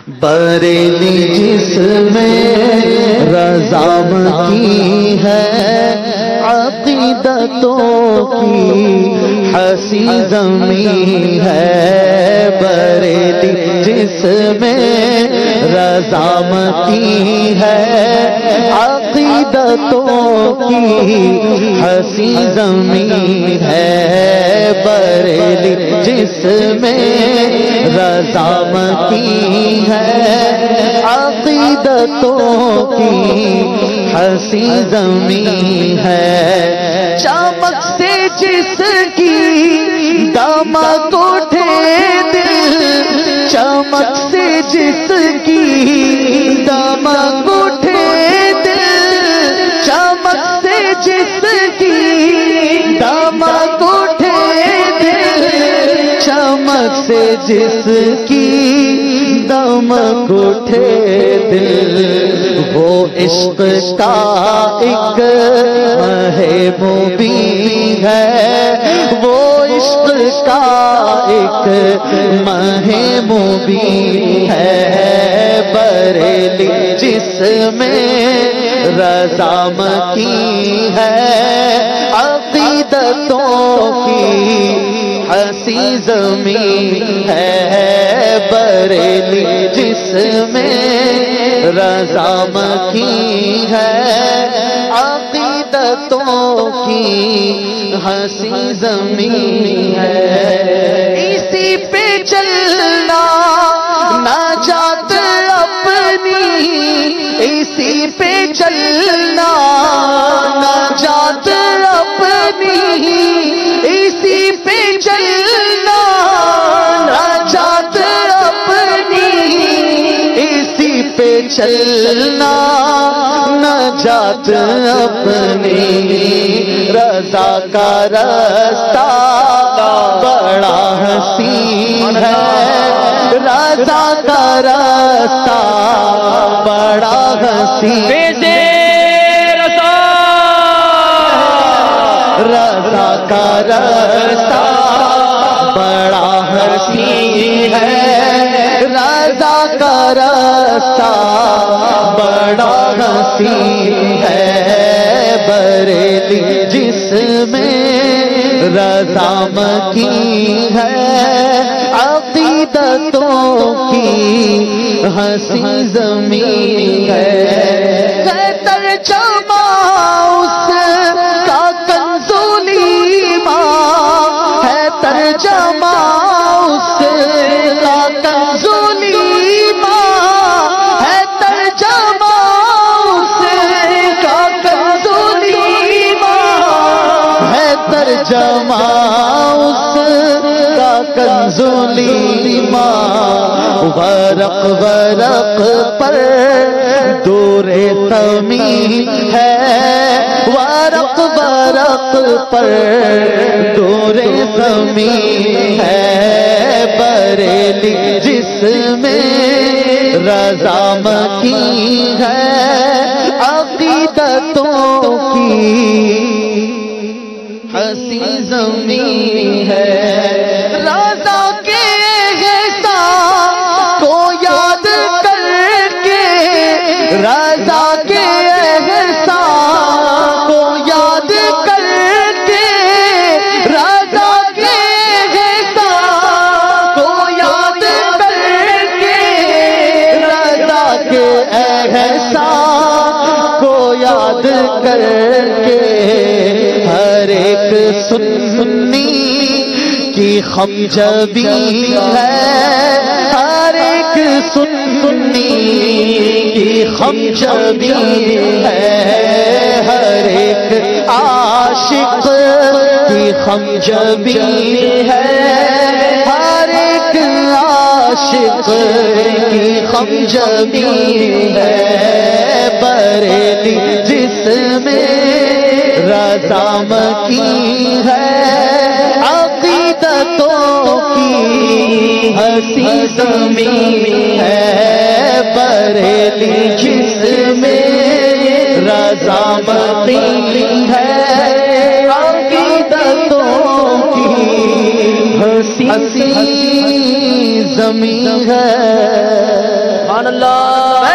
بریلی جس میں رضامندی ہے، عقیدتوں کی ہنسی زمین ہے۔ بریلی جس میں رضامندی ہے، عقیدتوں کی ہنسی زمین ہے۔ بریلی جس میں رضامندی ہے، عقیدتوں کی ہنسی زمین ہے۔ چمک سے جس کی دمک اٹھے دل، چمک سے جس کی دمک اٹھے دل، چمک سے جس کی دمک اٹھے دل، چمک سے جس کی دمک اٹھے دل، وہ عشق کا ایک مہ مبین ہے، وہ عشق کا ایک مہ مبین ہے۔ بریلی جس میں رضامندی ہے، عقیدتوں کی ہنسی زمین ہے۔ بریلی جس میں رضامندی ہے، عقیدتوں کی ہنسی زمین ہے۔ اسی پہ چلنا نجات اپنی، اسی پہ چلنا نجات اپنی، اسی پہ چلنا نجات اپنی، اسی پہ چلنا نجات اپنی۔ رضا کا رستہ بڑا حسین ہے، رضا کا رستہ بڑا حسین ہے، رضا کا رستہ بڑا حسین ہے، رضا کا رستہ بڑا حسین ہے۔ بریلی جس میں رضامندی ہے، عقیدتوں کی ہنسی زمین ہے۔ ترجمہ اس کا کنزول ایمان ہے، ترجمہ اس کا کنزول ایمان ہے، ترجمہ اس کا کنزول ایمان ہے، ترجمہ اس کا کنزول ایمان۔ ورق ورق پر دور تمیم ہے، ورق ورق پر دور تمیم ہے۔ بریلی جس میں رضامندی ہے، عقیدتوں کی ہنسی زمین ہے۔ رضا کے احسان کو یاد کر کے، رضا کے احسان کو یاد کر کے، رضا کے احسان کو یاد کر کے، رضا کے احسان کو یاد کر کے، ہر ایک سنی کی خم جبی ہے، ہر ایک سنی کی خم جبی ہے، ہر ایک عاشق کی خم جبی ہے، ہر ایک عاشق کی خم جبی ہے۔ بریلی جس میں رضامندی ہے، عقیدتوں کی ہنسی زمین ہے۔ بریلی جس میں رضامندی ہے، عقیدتوں کی ہنسی زمین ہے۔ اللہ